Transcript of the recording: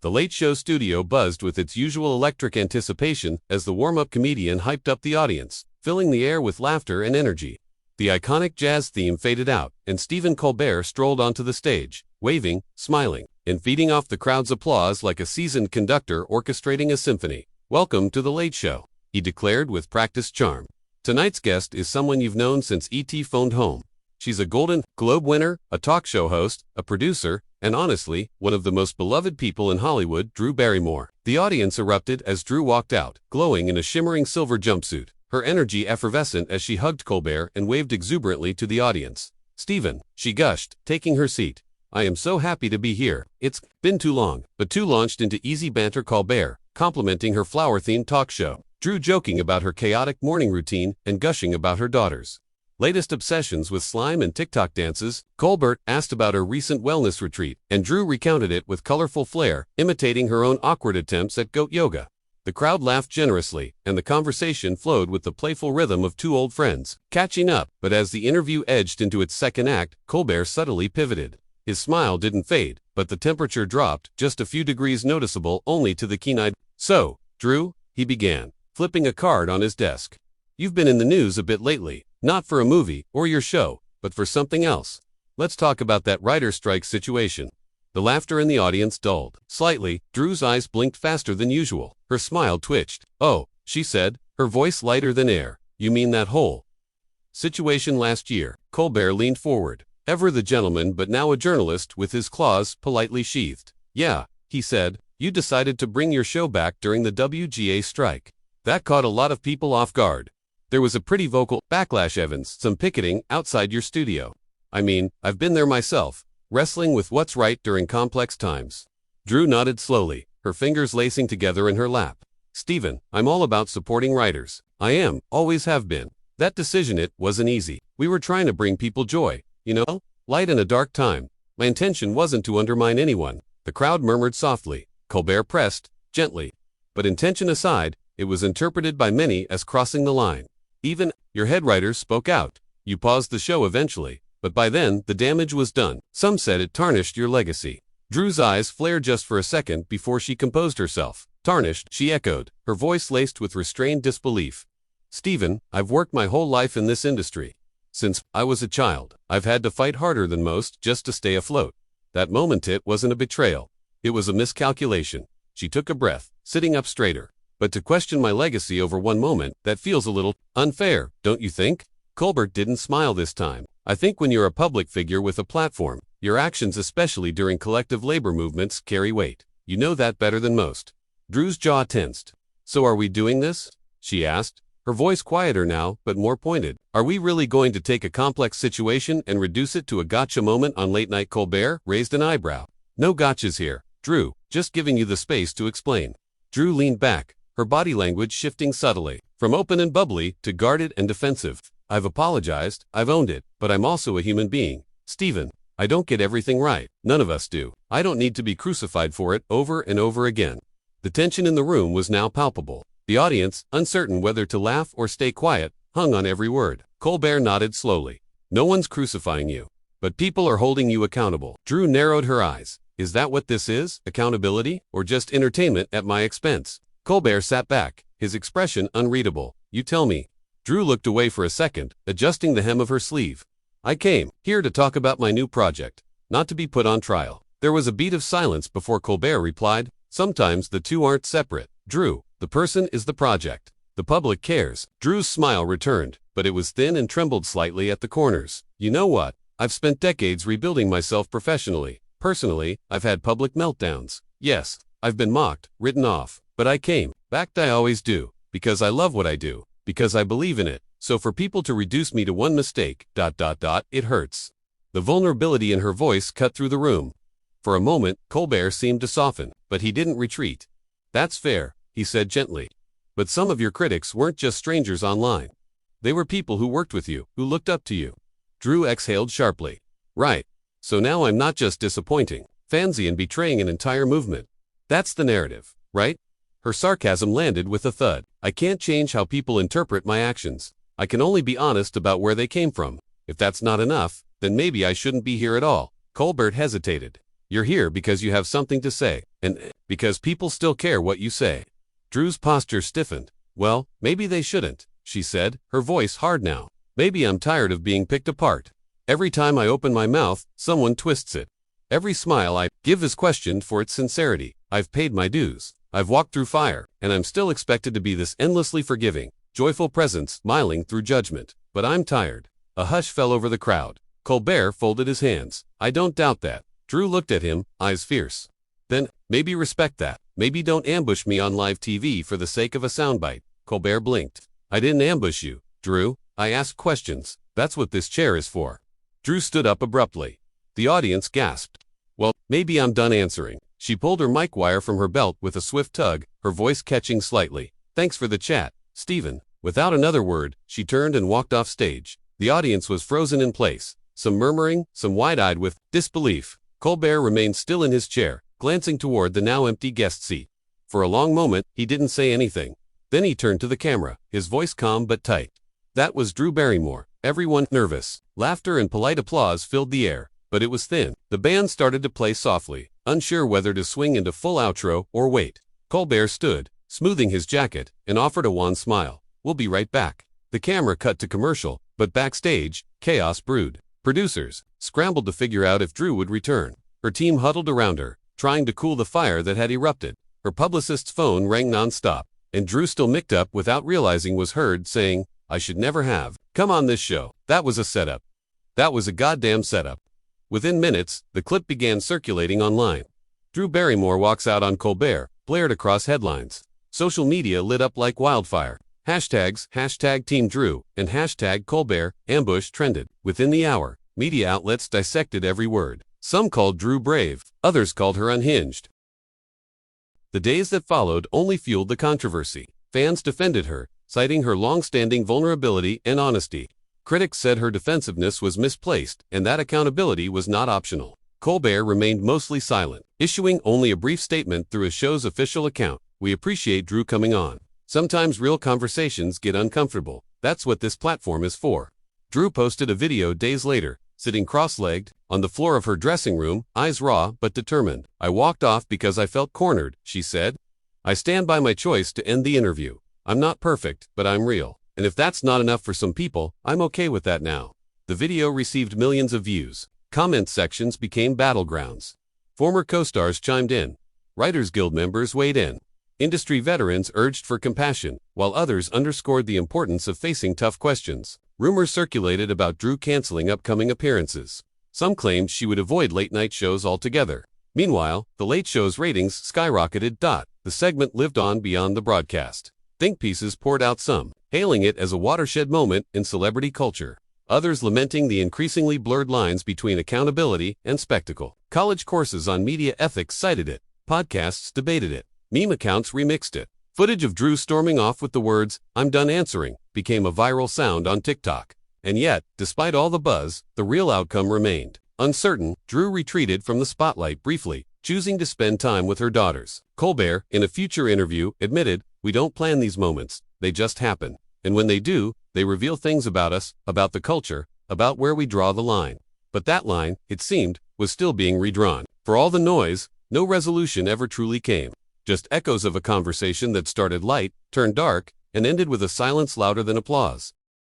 The Late Show studio buzzed with its usual electric anticipation as the warm-up comedian hyped up the audience, filling the air with laughter and energy. The iconic jazz theme faded out, and Stephen Colbert strolled onto the stage, waving, smiling, and feeding off the crowd's applause like a seasoned conductor orchestrating a symphony. "Welcome to The Late Show," he declared with practiced charm. "Tonight's guest is someone you've known since E.T. phoned home. She's a Golden Globe winner, a talk show host, a producer, and honestly, one of the most beloved people in Hollywood, Drew Barrymore." The audience erupted as Drew walked out, glowing in a shimmering silver jumpsuit, her energy effervescent as she hugged Colbert and waved exuberantly to the audience. "Stephen," she gushed, taking her seat. "I am so happy to be here. It's been too long." But Drew launched into easy banter, Colbert complimenting her flower-themed talk show, Drew joking about her chaotic morning routine and gushing about her daughter's latest obsessions with slime and TikTok dances. Colbert asked about her recent wellness retreat, and Drew recounted it with colorful flair, imitating her own awkward attempts at goat yoga. The crowd laughed generously, and the conversation flowed with the playful rhythm of two old friends catching up. But as the interview edged into its second act, Colbert subtly pivoted. His smile didn't fade, but the temperature dropped just a few degrees, noticeable only to the keen-eyed. "So, Drew," he began, flipping a card on his desk. "You've been in the news a bit lately, not for a movie or your show, but for something else. Let's talk about that writer's strike situation." The laughter in the audience dulled slightly. Drew's eyes blinked faster than usual. Her smile twitched. "Oh," she said, her voice lighter than air. "You mean that whole situation last year?" Colbert leaned forward, ever the gentleman but now a journalist with his claws politely sheathed. "Yeah," he said, "you decided to bring your show back during the WGA strike. That caught a lot of people off guard. There was a pretty vocal backlash, Evans, some picketing outside your studio. I mean, I've been there myself, wrestling with what's right during complex times." Drew nodded slowly, her fingers lacing together in her lap. "Stephen, I'm all about supporting writers. I am, always have been. That decision, it wasn't easy. We were trying to bring people joy, you know, light in a dark time. My intention wasn't to undermine anyone." The crowd murmured softly. Colbert pressed, gently. "But intention aside, it was interpreted by many as crossing the line. Even your head writers spoke out. You paused the show eventually, but by then the damage was done. Some said it tarnished your legacy." Drew's eyes flared just for a second before she composed herself. "Tarnished," she echoed, her voice laced with restrained disbelief. "Stephen, I've worked my whole life in this industry. Since I was a child, I've had to fight harder than most just to stay afloat. That moment, it wasn't a betrayal. It was a miscalculation." She took a breath, sitting up straighter. "But to question my legacy over one moment, that feels a little unfair, don't you think?" Colbert didn't smile this time. "I think when you're a public figure with a platform, your actions, especially during collective labor movements, carry weight. You know that better than most." Drew's jaw tensed. "So are we doing this?" she asked, her voice quieter now, but more pointed. "Are we really going to take a complex situation and reduce it to a gotcha moment on late night?" Colbert raised an eyebrow. "No gotchas here, Drew, just giving you the space to explain." Drew leaned back, her body language shifting subtly, from open and bubbly to guarded and defensive. "I've apologized, I've owned it, but I'm also a human being. Stephen, I don't get everything right. None of us do. I don't need to be crucified for it over and over again." The tension in the room was now palpable. The audience, uncertain whether to laugh or stay quiet, hung on every word. Colbert nodded slowly. "No one's crucifying you, but people are holding you accountable." Drew narrowed her eyes. "Is that what this is? Accountability? Or just entertainment at my expense?" Colbert sat back, his expression unreadable. "You tell me." Drew looked away for a second, adjusting the hem of her sleeve. "I came here to talk about my new project, not to be put on trial." There was a beat of silence before Colbert replied, "Sometimes the two aren't separate. Drew, the person is the project. The public cares." Drew's smile returned, but it was thin and trembled slightly at the corners. "You know what? I've spent decades rebuilding myself professionally. Personally, I've had public meltdowns. Yes, I've been mocked, written off, but I came back. I always do, because I love what I do, because I believe in it. So for people to reduce me to one mistake, it hurts." The vulnerability in her voice cut through the room. For a moment, Colbert seemed to soften, but he didn't retreat. "That's fair," he said gently. "But some of your critics weren't just strangers online. They were people who worked with you, who looked up to you." Drew exhaled sharply. "Right. So now I'm not just disappointing, fancy, and betraying an entire movement. That's the narrative, right?" Her sarcasm landed with a thud. "I can't change how people interpret my actions. I can only be honest about where they came from. If that's not enough, then maybe I shouldn't be here at all." Colbert hesitated. "You're here because you have something to say, And because people still care what you say. Drew's posture stiffened. Well, maybe they shouldn't, she said, her voice hard now. Maybe I'm tired of being picked apart. Every time I open my mouth, someone twists it. Every smile I give is questioned for its sincerity. I've paid my dues. I've walked through fire, and I'm still expected to be this endlessly forgiving, joyful presence smiling through judgment. But I'm tired. A hush fell over the crowd. Colbert folded his hands. I don't doubt that. Drew looked at him, eyes fierce. Then, maybe respect that. Maybe don't ambush me on live TV for the sake of a soundbite. Colbert blinked. I didn't ambush you, Drew. I asked questions. That's what this chair is for. Drew stood up abruptly. The audience gasped. Well, maybe I'm done answering. She pulled her mic wire from her belt with a swift tug, her voice catching slightly. Thanks for the chat, Stephen. Without another word, she turned and walked off stage. The audience was frozen in place, some murmuring, some wide-eyed with disbelief. Colbert remained still in his chair, glancing toward the now empty guest seat. For a long moment, he didn't say anything. Then he turned to the camera, his voice calm but tight. That was Drew Barrymore. Everyone nervous. Laughter and polite applause filled the air, but it was thin. The band started to play softly, unsure whether to swing into full outro or wait. Colbert stood, smoothing his jacket, and offered a wan smile. We'll be right back. The camera cut to commercial, but backstage, chaos brewed. Producers scrambled to figure out if Drew would return. Her team huddled around her, trying to cool the fire that had erupted. Her publicist's phone rang nonstop, and Drew, still micked up without realizing, was heard saying, I should never have come on this show. That was a setup. That was a goddamn setup. Within minutes, the clip began circulating online. Drew Barrymore walks out on Colbert, blared across headlines. Social media lit up like wildfire. Hashtags, #TeamDrew, and #Colbert, ambush trended. Within the hour, media outlets dissected every word. Some called Drew brave, others called her unhinged. The days that followed only fueled the controversy. Fans defended her, citing her long-standing vulnerability and honesty. Critics said her defensiveness was misplaced and that accountability was not optional. Colbert remained mostly silent, issuing only a brief statement through his show's official account. We appreciate Drew coming on. Sometimes real conversations get uncomfortable. That's what this platform is for. Drew posted a video days later, sitting cross-legged, on the floor of her dressing room, eyes raw but determined. I walked off because I felt cornered, she said. I stand by my choice to end the interview. I'm not perfect, but I'm real. And if that's not enough for some people, I'm okay with that now. The video received millions of views. Comment sections became battlegrounds. Former co-stars chimed in. Writers Guild members weighed in. Industry veterans urged for compassion, while others underscored the importance of facing tough questions. Rumors circulated about Drew canceling upcoming appearances. Some claimed she would avoid late-night shows altogether. Meanwhile, the Late Show's ratings skyrocketed. The segment lived on beyond the broadcast. Think pieces poured out, some hailing it as a watershed moment in celebrity culture. Others lamenting the increasingly blurred lines between accountability and spectacle. College courses on media ethics cited it. Podcasts debated it. Meme accounts remixed it. Footage of Drew storming off with the words, "I'm done answering," became a viral sound on TikTok. And yet, despite all the buzz, the real outcome remained uncertain. Drew retreated from the spotlight briefly, choosing to spend time with her daughters. Colbert, in a future interview, admitted, "We don't plan these moments, they just happen. And when they do, they reveal things about us, about the culture, about where we draw the line." But that line, it seemed, was still being redrawn. For all the noise, no resolution ever truly came. Just echoes of a conversation that started light, turned dark, and ended with a silence louder than applause.